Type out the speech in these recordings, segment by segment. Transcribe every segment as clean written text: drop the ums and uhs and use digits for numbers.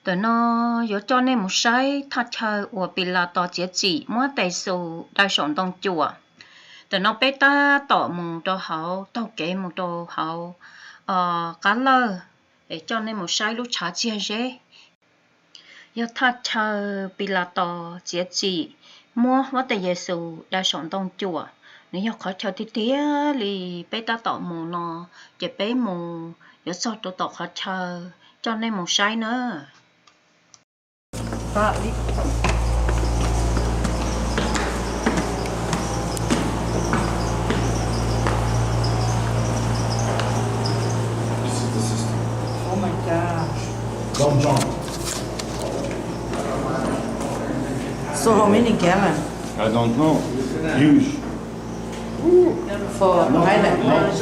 tụi nó có cho nên một sai thật thờ của Pilate chế chỉ mua tài số đại sống đông chùa tụi nó bé ta tỏ một đồ hậu tao kể một đồ hậu cá lơ để cho nên một sai lúc trả chia rẽ có thật thờ Pilate chế chỉ mua mua tài Giêsu đại sống đông chùa nếu như khó cho thì tía thì bé ta tỏ một nó chế bé một có sao tôi tỏ khó thờ cho nên một sai nữa. Đi. This is the system. Oh my gosh. Don't jump. So how many gallon? I don't know. Huge. For Pilate.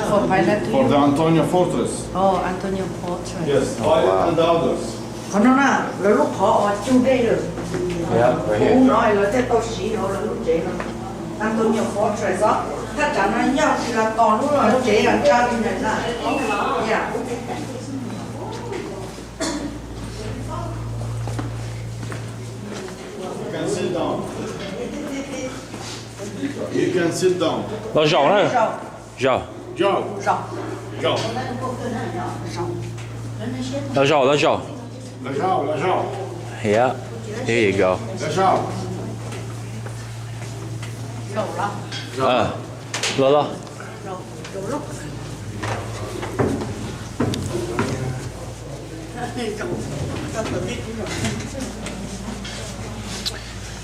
For Pilate. For the Antonia Fortress. Oh, Antonio Portrait. Yes, Pilate and the others. Còn nó là lúc họ ở chung đây rồi. Yeah, right here. Ông nói là thế tôi xí nó là lúc chế nó. Antonio Portrait đó. Tất cả nó nhau thì là còn lúc rồi lúc chế là cha đi này là. Yeah. You can sit down. You can sit down. Nó rau đó. Rau. Rau. Joe. Rau. Joe. Nó rau, nó rau. La Joe. Yeah. Here you go. La Joe. Rau đó. Lo lo. Rau. Rau lúc.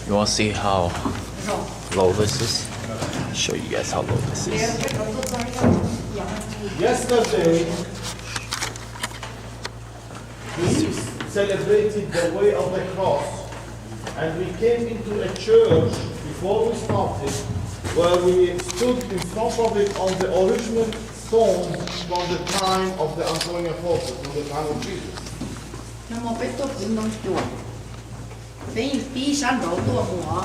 You want to see how low this is? I'll show you guys how low this is. Yesterday, we celebrated the way of the cross, and we came into a church before we started, where we stood in front of it on the original stone from the time of the Antonia Fortress, from the time of Jesus. Nó một cái tốt cũng đông chuột. Vì bí sản đồ tua mùa.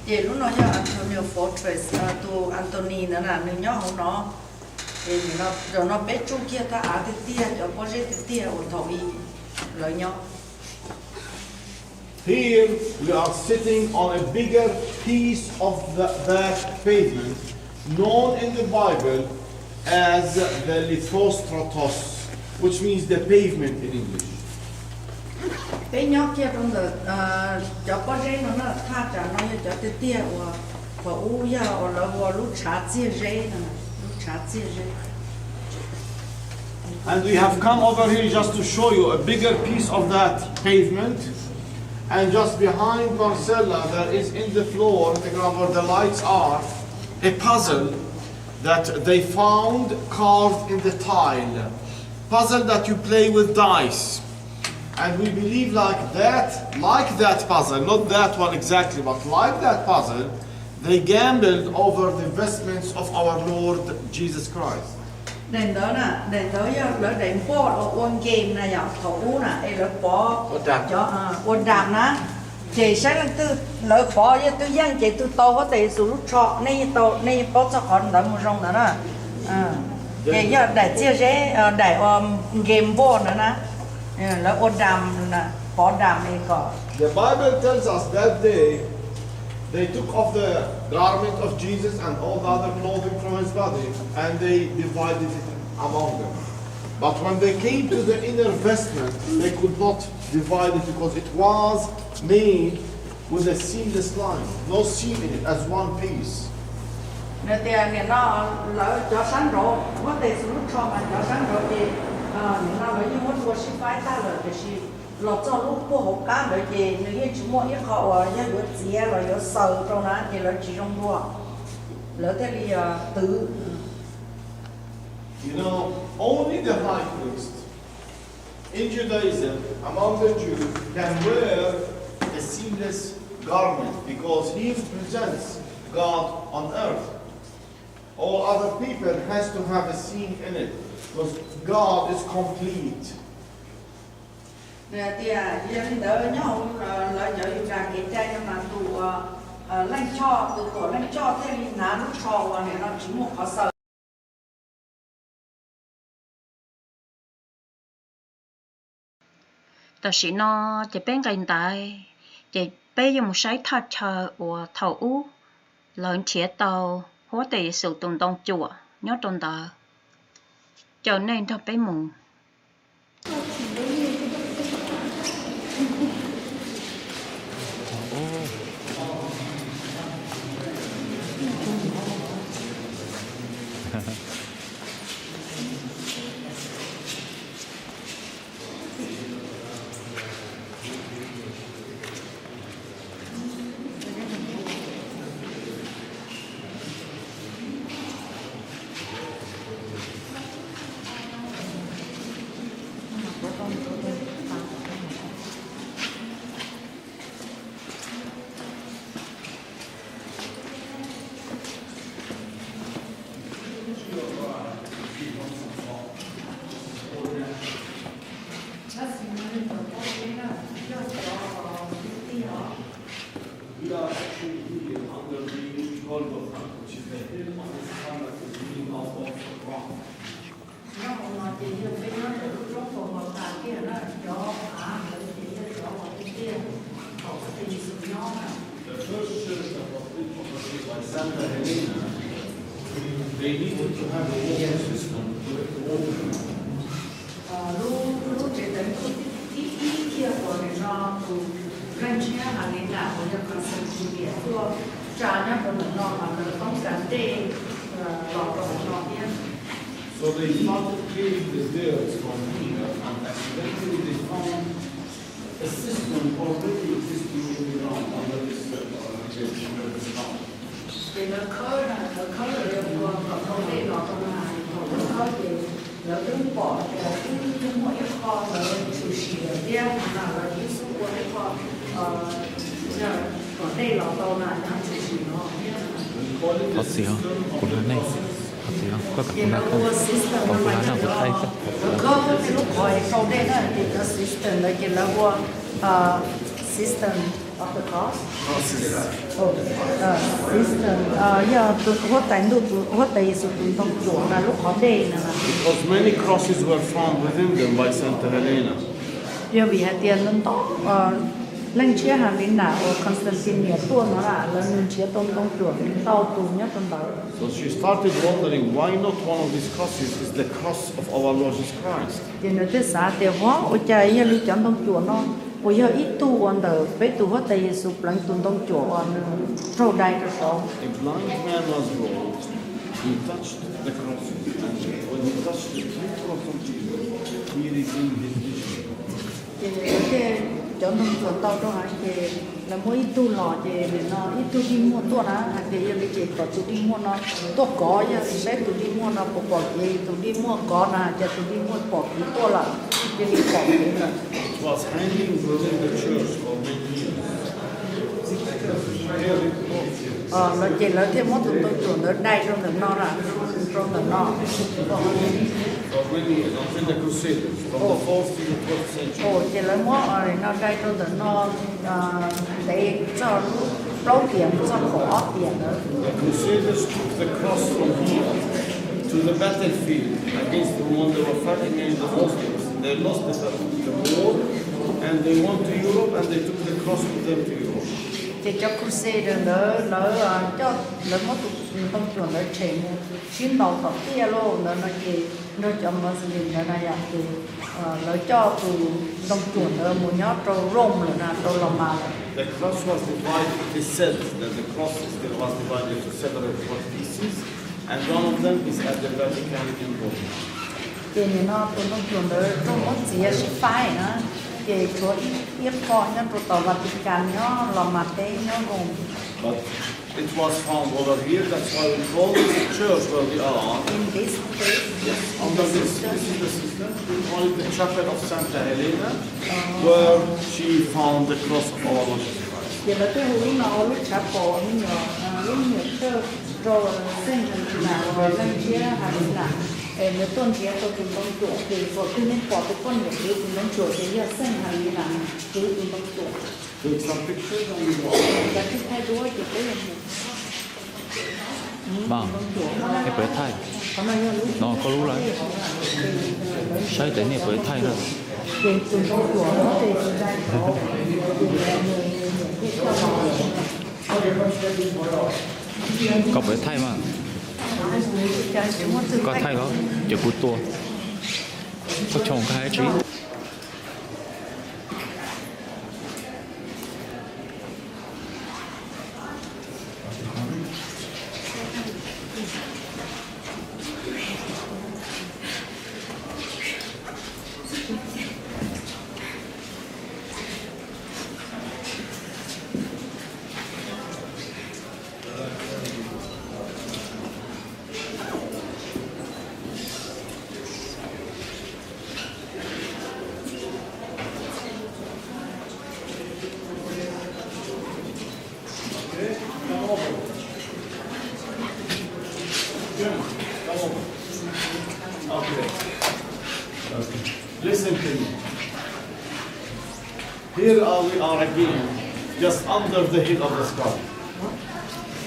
Thì lúc nó cho Antonio Fortress, tu Anthony nữa là nếu nhớ không nó. Thì nó rồi nó bé chú kia ta á thì tia, rồi có gì thì tia ở thầu y lợi nhớ. Here we are sitting on a bigger piece of that pavement, known in the Bible as the lithostratos, which means the pavement in English. Bé nhớ kia trong đợt cho có gì nó tha trả nó cho thì tia và u ya ở là vào lúc trả chia rễ nè, lúc trả chia rễ. And we have come over here just to show you a bigger piece of that pavement. And just behind Marcella, there is in the floor, the ground where the lights are, a puzzle that they found carved in the tile. Puzzle that you play with dice. And we believe like that puzzle, not that one exactly, but like that puzzle, they gambled over the vestments of our Lord Jesus Christ. Đền đó là đền phố ở ôn game này nhở, thấu nè, đây là phố cho ôn đàm nè, chị sáng là từ lỡ phố với tôi giang chị tôi to có thể sử lúc trọ này phố cho con đỡ một rong nữa nè, chị giờ để chia sẻ để game phố nữa nè, là ôn đàm nè, phố đàm này có. The Bible tells us that day they took off the garment of Jesus and all the other clothing from his body and they divided it among them. But when they came to the inner vestment, they could not divide it because it was made with a seamless line, no seam in it, as one piece. Nên thì nó lỡ cho sáng rồi, có thể sử lúc trọ mà cho sáng rồi thì nó lỡ như muốn mua xí phái ta lỡ thì xí lọt cho lúc cô hộp cá bởi vì nếu như chỉ mua ít họ như lỡ chía rồi lỡ sầu trong đó thì lỡ chỉ trong đua lỡ thế thì tứ. You know, only the high priest in Judaism, among the Jews, can wear a seamless garment because he represents God on earth. All other people has to have a seam in it because God is complete. Nè thì dân đỡ nhau là giờอยู่จากกิจใจmà tụ lanh cho tụ tổ lanh cho thế thì ná lúc cho và này nó chỉ một khó sợ. tao chỉ nó chỉ bên cạnh tai chỉ bây giờ một sái thật chờ của thầu u lớn chia tàu hóa tỷ sự tồn đông chùa nhớ tồn tờ cho nên thọ bé mù They needed to have a water system to water. Lúc chế đến ít kia của nó từ ranh chia hàng ngày nào của những con sinh sinh địa phương trả nhau của nó mà nó không cần để lọt vào nó biết. So they started clearing the dirt from here, and accidentally they found a system already existing in the ground under this ground. Thì nó khơi là điều của không để lọt vào nó khơi thì nó đứng bỏ thì cứ mỗi kho là chủ sĩ ở đây là cái số của cái kho còn đây là tàu là chủ sĩ nó có gì không? Của nó này có gì không? Có cả nó không? Có của nó nào của tay không? có cái lúc gọi sau đây là thì cái system là cái là của system of the cross. System giờ tôi có đánh được có tay sự tôiต้องจุดlà lúc họ đây nè. Because many crosses were found within them by Santa Helena. Giờ vì hai tiền nó to lên chia hàng đến nào Constantine nhà tua nó là lên chia tôn chuột tàu tù nhất tôn đó. So she started wondering why not one of these crosses is the cross of our Lord Jesus Christ. Thì nó tới xã thì hóa ở trái giờ đi chọn tôn chuột nó bây giờ ít tu ăn được với tu hết tay Giêsu lần tôn chuột ăn trâu đại cái số. A blind man was brought. He touched the cross, and when he touched the cross of Jesus, he regained his vision. Thì cái chọn tôn chuột tàu đó thì là mỗi ít tu lò thì nó ít tu đi mua tua đó thì giờ đi chỉ có tu đi mua nó tua có giờ sẽ tu đi mua nó bỏ gì tu đi mua có làจะtu đi mua bỏ cái tua là cái đi bỏ cái là. It was hanging within the church for many years. Nó chỉ là thêm một tụi tôi chuẩn ở đây trong đường nó là trong đường nó. For many years, until the Crusaders, from the 4th to the 12th century. Chỉ là một ở nó đây trong đường nó để cho lâu tiền cho khó tiền nữa. The Crusaders took the cross from here to the battlefield against the one they were fighting against the Muslims. They lost the war, and they went to Europe, and they took the cross with them to Europe. Thì cho Crusader nó cho nó một tụi tông chuẩn nó chạy một chuyến tàu tập tia luôn nó gì nó cho Muslim nó này thì nó cho tụi tông chuẩn nó một nhát trâu Rome là trâu La Mã. The cross was divided. It is said that the cross was divided into several pieces, and one of them is at the Vatican in Rome. Thì nó tụi tông chuẩn nó trong một chia sẽ phải nữa. Thì chỗ ít có những trụ tàu Vatican nó là mặt thế nó gồm. But it was found over here. That's why we call this church where we are. In this place, Yes, under this is the system. We call it the chapel of Santa Helena, where she found the cross of our Lord Jesus Christ. thì là cái hướng nó lúc chả bỏ lúc nhiều sơ rồi sinh ra là rồi lên chia hàng là nếu tuần kia tôi cũngต้องจุthìพอขึ้นในปอดทุกคนอย่างนี้คุณต้องจุthì giờ sinh hàng làคือคุณต้องจุ Take some pictures and we go. แต่ที่ให้ด้วยจุก็ยัง Vâng, cái bể thay nó có lú lại sai tới này bể thay rồi Thì tụi tôi của nó thì ra chỗ có phải thay mà có thay có chỉ cút tua có trồng cái trí Listen to me. Here we are again, just under the head of the skull.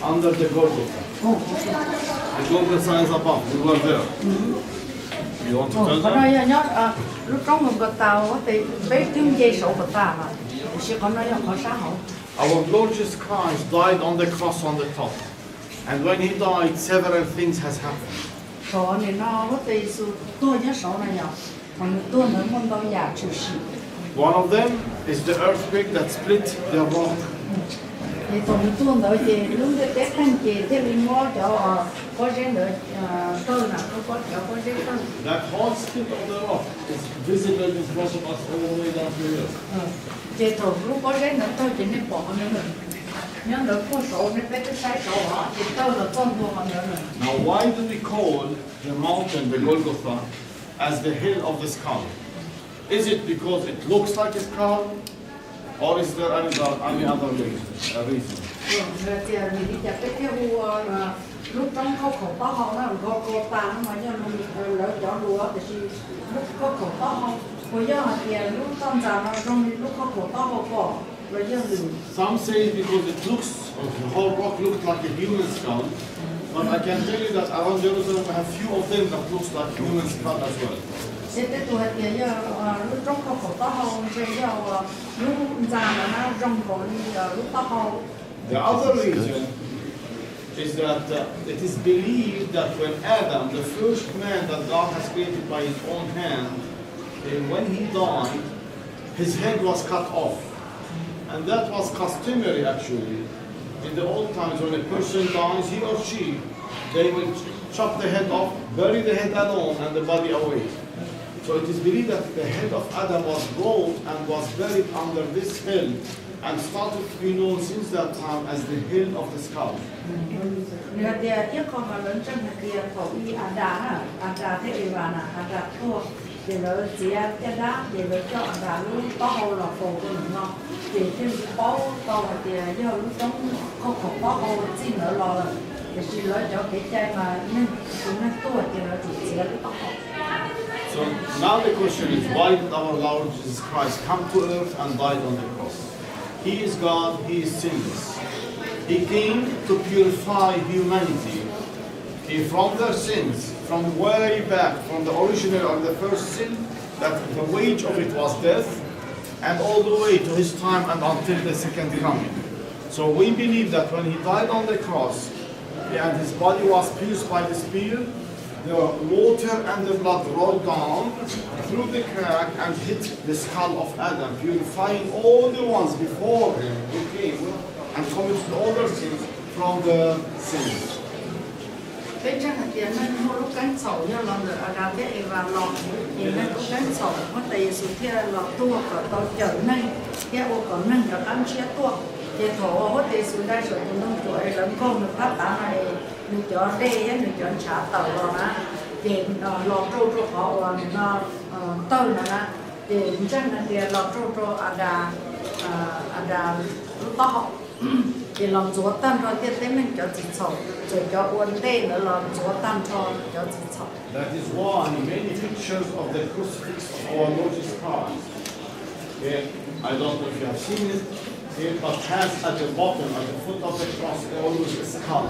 Under the Golgotha. The Golgotha is above. We were there. You want to tell có them? nói nhớ lúc trong một cái tàu thì bé tiếng dây sổ của ta mà sẽ có nói là có sao không? Our Lord Jesus Christ died on the cross on the top. And when he died, several things has happened. Có nên nó có thể sự tôi nhớ sổ này nhở, còn tôi nói môn đâu giả chịu sự. One of them is the earthquake that split the rock. Thì tôi tôi nói thì lúc đấy tết thanh chị thì mình ngó cho có cái nữa tôi là có cái tôi. That whole split of the rock is visible in front of us all the way down to here. Thì tôi lúc có cái nữa tôi chỉ nên bỏ nữa. Nhớ được có sổ nên bé cái sai sổ họ thì tôi là con của họ nữa. Now, why do we call the mountain, the Golgotha, as the hill of the skull? Is it because it looks like a skull, or is there any other reason? Rồi thì mình đi chặt cái lúc trong khâu khẩu to họ nó có cô ta mà cho nó lỡ chọn đùa thì lúc có khẩu to họ bây giờ thì lúc trong giờ nó trong lúc có khẩu to họ có rồi giờ lử. Some say because it looks, the whole rock looks like a human skull, but I can tell you that around Jerusalem we have few of them that looks like human skull as well. Sẽ tới tuổi thì giờ lúc trong khâu khẩu to họ sẽ giờ lúc giờ nó trong có lúc to họ. The other reason is that it is believed that when Adam, the first man that God has created by his own hand, when he died, his head was cut off. And that was customary actually. In the old times when a person dies, he or she, they will chop the head off, bury the head alone and the body away. So it is believed that the head of Adam was brought and was buried under this hill and started to be known since that time as the hill of the skull. Nếu thì tiếc con mà lớn trong cái kia có đi ăn đá thế thì vào là ăn đá thua thì nó chỉ cái đá thì nó cho ăn đá luôn to hồ là phổ của mình ngon thì thêm bó to thì giờ lúc trong không có bó hồ chỉ nữa lo là thì chỉ nói cho cái chai mà nên chúng nó tua thì nó chỉ là to hồ. So now the question is, why did our Lord Jesus Christ come to earth and died on the cross? He is God, He is sinless. He came to purify humanity from their sins, from way back, from the original or the first sin, that the wage of it was death, and all the way to His time and until the second coming. So we believe that when He died on the cross, and His body was pierced by the spear, the water and the blood rolled down through the crack and hit the skull of Adam, purifying all the ones before him who came and committed all their sins from the sins. Bên trong là tiền nên mua lúc cánh sầu cho lòng được ở đào thế và lòng thì nên lúc cánh sầu có thể sự kia là tua của tôi trở nên cái ô của nên là ăn chia tua thì thổ có thể sự đa số của nông tuổi lớn con được phát tán này được cho đây được cho trả tàu rồi á thì lò trâu trâu họ nó tơi là thì chân là thì lò trâu trâu ở đà lúc to họ thì lòng chúa tan rồi thì thế mình cho chỉ sầu rồi cho uốn tê nữa lòng chúa tan cho chỉ sầu. That is why many pictures of the crucifix of our Lord Jesus Christ. Yeah, I don't know if you have seen it. It has at the bottom, at the foot of the cross, always a skull.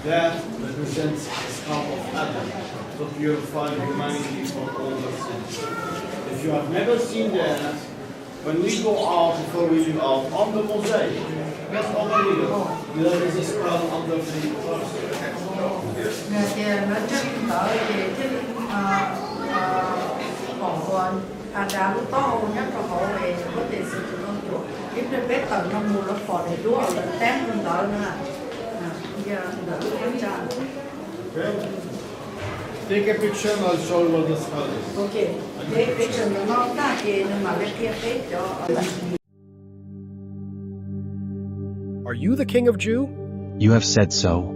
That represents the skull of Adam. to purify humanity from all the sins. If you have never seen that, when we go out, before we leave out, on the mosaic, just over here, there is a spell under the cross. Nè thì nó chắc đỡ về chứ còn đã lúc to nhất là họ về có thể sử dụng con chuột if the better nó mua nó phò để đua là tém hơn đỡ nữa giờ đỡ cũng chán. Take a picture and I'll show you what the spell is. Okay, take picture nó ta thì nó mà lấy kia hết cho. Are you the king of Jew? You have said so.